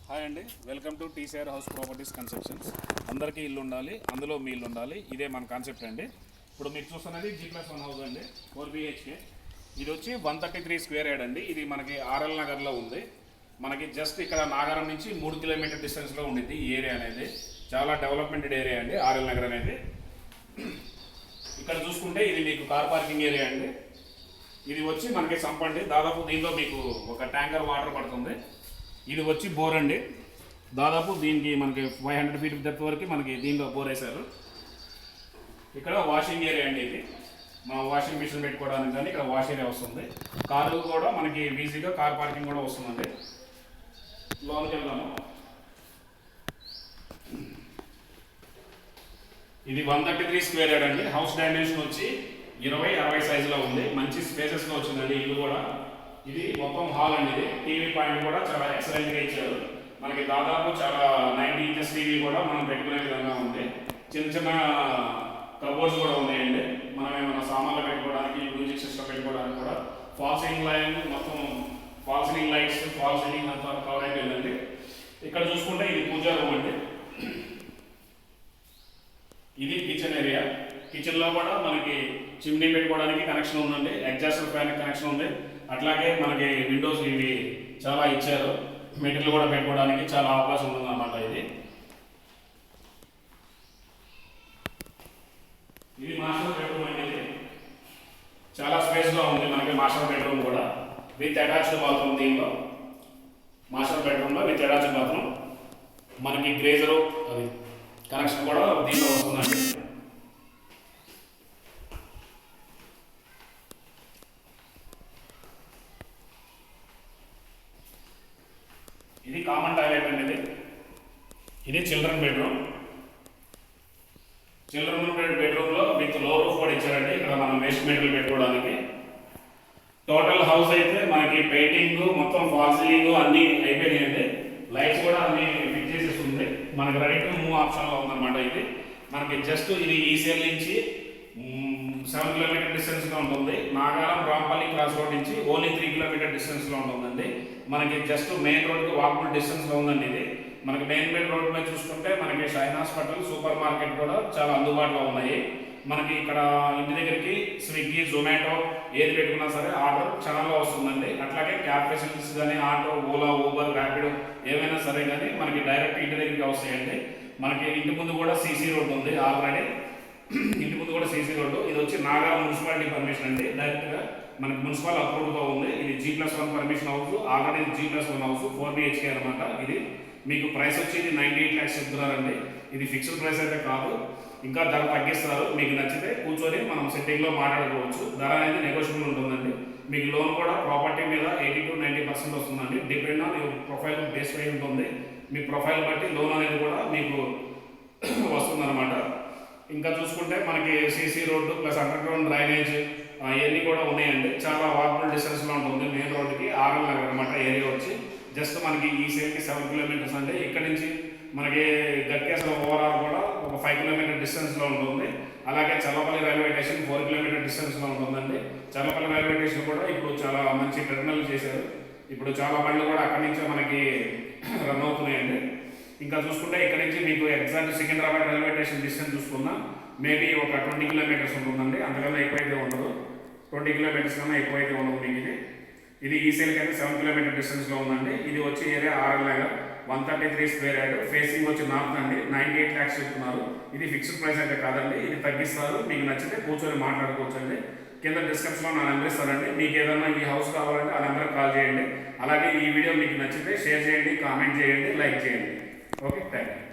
Hi అండి, welcome to TCR house properties constructions. అందరికీ ఇల్లు ఉండాలి, అందులో మీ ఇల్లు ఉండాలి, ఇదే మన కాన్సెప్ట్ అండి. ఇప్పుడు మీరు చూస్తున్నది G+1 హౌస్ అండి, 4 BHK. ఇది వచ్చి 133 స్క్వేర్ యార్డ్ అండి. ఇది మనకి ఆర్ఎల్ నగర్లో ఉంది. మనకి జస్ట్ ఇక్కడ నాగారం నుంచి 3 కిలోమీటర్ డిస్టెన్స్లో ఉండిద్ది ఈ ఏరియా అనేది. చాలా డెవలప్మెంటెడ్ ఏరియా అండి ఆర్ఎల్ నగర్ అనేది. ఇక్కడ చూసుకుంటే ఇది మీకు కార్ పార్కింగ్ ఏరియా అండి. ఇది వచ్చి మనకి సంపండి, దాదాపు దీనిలో మీకు ఒక ట్యాంకర్ వాటర్ పడుతుంది. ఇది వచ్చి బోర్ అండి, దాదాపు దీనికి మనకి 500 ఫీట్ డెప్త్ వరకు మనకి దీనిలో బోర్ వేశారు. ఇక్కడ వాషింగ్ ఏరియా అండి. ఇది మనం వాషింగ్ మిషన్ పెట్టుకోవడానికి కానీ ఇక్కడ వాష్ ఏరియా వస్తుంది. కారు కూడా మనకి ఈజీగా కార్ పార్కింగ్ కూడా వస్తుందండి. లోనికి వెళ్దాము. ఇది 133 స్క్వేర్ యార్డ్ అండి. హౌస్ డైమెన్షన్ వచ్చి 20-60 సైజులో ఉంది. మంచి స్పేసెస్గా వచ్చిందండి ఇల్లు కూడా. ఇది మొత్తం హాల్ అండి. ఇది టీవీ పాయింట్ కూడా చాలా ఎక్సలెంట్గా ఇచ్చారు. మనకి దాదాపు చాలా 90 ఇంచెస్ టీవీ కూడా మనం పెట్టుకునే విధంగా ఉంది. చిన్న చిన్న కబోర్డ్స్ కూడా ఉన్నాయండి. మనం ఏమైనా సామాన్లు పెట్టుకోవడానికి, మ్యూజిక్ సిస్టమ్ పెట్టుకోవడానికి కూడా. ఫాల్ సీలింగ్ లైన్ మొత్తం, fall ceiling lights, fall ceiling అంతా కవర్ అయిపోయిందండి. ఇక్కడ చూసుకుంటే ఇది పూజా రూమ్ అండి. ఇది కిచెన్ ఏరియా. కిచెన్లో కూడా మనకి చిమ్నీ పెట్టుకోవడానికి కనెక్షన్ ఉందండి, ఎగ్జాస్ట్ ఫ్యాన్ కనెక్షన్ ఉంది. అట్లాగే మనకి విండోస్ ఇవి చాలా ఇచ్చారు. మెటీరియల్ కూడా పెట్టుకోవడానికి చాలా అవకాశం ఉంది అన్నమాట. ఇది మాస్టర్ బెడ్రూమ్ అనేది చాలా స్పేస్గా ఉంది. మనకి మాస్టర్ బెడ్రూమ్ కూడా విత్ అటాచ్డ్ బాత్రూమ్. దీంట్లో మాస్టర్ బెడ్రూమ్లో విత్ అటాచ్డ్ బాత్రూమ్ మనకి గ్రేజరు అది కనెక్షన్ కూడా దీంట్లో వస్తుందండి. ఇది కామన్ టాయిలెట్ అండి. ఇది చిల్డ్రన్ బెడ్రూమ్. చిల్డ్రన్ బెడ్రూమ్లో విత్ లో రూఫ్ కూడా ఇచ్చారండి. ఇక్కడ మనం వేస్ట్ మెటీరియల్ పెట్టుకోవడానికి. టోటల్ హౌస్ అయితే మనకి పెయింటింగ్ మొత్తం, ఫాల్ సీలింగ్ అన్నీ అయిపోయినాయండి. లైట్స్ కూడా అన్ని ఫిక్స్ చేసేసి ఉంది. మనకి రెడీ టు మూవ్ ఆప్షన్లో ఉందన్నమాట. ఇది మనకి జస్ట్ ఇది ఈసీఎల్ నుంచి 7 కిలోమీటర్ డిస్టెన్స్లో ఉంటుంది. నాగారం రాంపల్లి క్రాస్ రోడ్ నుంచి ఓన్లీ 3 కిలోమీటర్ డిస్టెన్స్లో ఉంటుందండి. మనకి జస్ట్ మెయిన్ రోడ్కి వాకబుల్ డిస్టెన్స్లో ఉందండి. ఇది మనకి మెయిన్ రోడ్ మీద చూసుకుంటే మనకి షైన్ హాస్పిటల్, సూపర్ మార్కెట్ కూడా చాలా అందుబాటులో ఉన్నాయి. మనకి ఇక్కడ ఇంటి దగ్గరికి స్విగ్గీ, జొమాటో ఏది పెట్టుకున్నా సరే ఆర్డర్ ఛానల్లో వస్తుందండి. అట్లాగే క్యాబ్ ఫెసిలిటీస్ కానీ, ఆటో, ఓలా, ఊబర్, ర్యాపిడో ఏమైనా సరే కానీ మనకి డైరెక్ట్ ఇంటి దగ్గరికి వస్తాయండి. మనకి ఇంటి ముందు కూడా సీసీ రోడ్ ఉంది ఆల్రెడీ. ఇంటి ముందు కూడా సీసీ రోడ్డు. ఇది వచ్చి నాగారం మున్సిపాలిటీ పర్మిషన్ అండి. డైరెక్ట్గా మనకి మున్సిపల్ అప్రూవ్డ్గా ఉంది. ఇది G+1 permission house. Already G+1 house 4 BHK అనమాట. ఇది మీకు ప్రైస్ వచ్చి 98 lakhs చెప్తున్నారండి. ఇది ఫిక్స్డ్ ప్రైస్ అయితే కాదు, ఇంకా ధర తగ్గిస్తారు. మీకు నచ్చితే కూర్చొని మనం సెట్టింగ్లో మాట్లాడుకోవచ్చు. ధర అనేది నెగోషియబుల్ ఉంటుందండి. మీకు లోన్ కూడా ప్రాపర్టీ మీద 80-90% వస్తుందండి. Depend on your profile base అయి ఉంటుంది. మీ ప్రొఫైల్ బట్టి లోన్ అనేది కూడా మీకు వస్తుందన్నమాట. ఇంకా చూసుకుంటే మనకి CC road plus under ground drainage అవన్నీ కూడా ఉన్నాయండి. చాలా వాకబుల్ డిస్టెన్స్లో ఉంటుంది మెయిన్ రోడ్డుకి. ఆర్ఎల్ నగర్ అనమాట ఏరియా వచ్చి. జస్ట్ మనకి ఈ సైడ్కి 7 కిలోమీటర్స్ అంటే ఇక్కడ నుంచి మనకి గట్కేసర ఓవరాల్ కూడా ఒక 5 కిలోమీటర్ డిస్టెన్స్లో ఉంటుంది. అలాగే చల్లపల్లి రైల్వే స్టేషన్ 4 కిలోమీటర్ డిస్టెన్స్లో ఉంటుందండి. చల్లపల్లి రైల్వే స్టేషన్ కూడా ఇప్పుడు చాలా మంచి టెర్మినల్ చేశారు. ఇప్పుడు చాలా బండ్లు కూడా అక్కడి నుంచే మనకి రన్ అవుతున్నాయండి. ఇంకా చూసుకుంటే ఇక్కడ నుంచి మీకు exact Secunderabad railway station distance చూసుకున్నా మేబీ ఒక 20 కిలోమీటర్స్ ఉంటుందండి. అంతకన్నా ఎక్కువైతే ఉండదు. 20 కిలోమీటర్స్ కన్నా ఎక్కువైతే ఉండదు మీకు. ఇది ఈ సైడ్కి అయితే 7 కిలోమీటర్ డిస్టెన్స్లో ఉందండి. ఇది వచ్చే area RL Nagar, 133 square yard. Facing వచ్చి నార్త్ అండి. 98 lakhs చెప్తున్నారు. ఇది ఫిక్స్డ్ ప్రైస్ అయితే కాదండి, ఇది తగ్గిస్తారు. మీకు నచ్చితే కూర్చొని మాట్లాడుకోవచ్చు అండి. కింద డిస్క్రిప్షన్లో నా నెంబర్ ఇస్తానండి. మీకు ఏదైనా ఈ హౌస్ కావాలంటే ఆ నెంబర్కి కాల్ చేయండి. అలాగే ఈ వీడియో మీకు నచ్చితే షేర్ చేయండి, కామెంట్ చేయండి, లైక్ చేయండి. Okay, thank you.